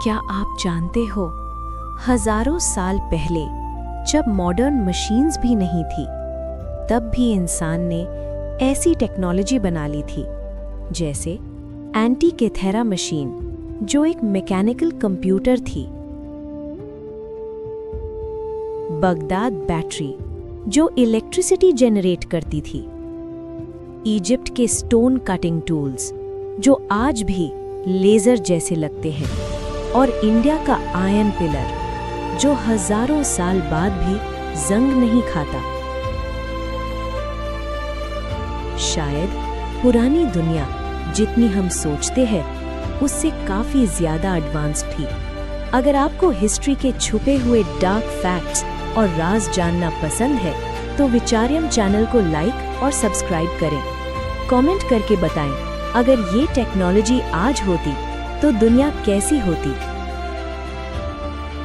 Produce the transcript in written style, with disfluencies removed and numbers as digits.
क्या आप जानते हो, हजारों साल पहले जब मॉडर्न मशीन्स भी नहीं थी, तब भी इंसान ने ऐसी टेक्नोलॉजी बना ली थी, जैसे एंटीकेथेरा मशीन, जो एक मैकेनिकल कंप्यूटर थी, बगदाद बैटरी, जो इलेक्ट्रिसिटी जनरेट करती थी, इजिप्ट के स्टोन कटिंग टूल्स, जो आज भी लेजर जैसे लगते हैं, और इंडिया का आयरन पिलर, जो हजारों साल बाद भी जंग नहीं खाता। शायद पुरानी दुनिया जितनी हम सोचते हैं उससे काफी ज्यादा एडवांस्ड थी। अगर आपको हिस्ट्री के छुपे हुए डार्क फैक्ट्स और राज जानना पसंद है तो विचार्यम चैनल को लाइक और सब्सक्राइब करें। कमेंट करके बताएं, अगर ये टेक्नोलॉजी आज होती तो दुनिया कैसी होती।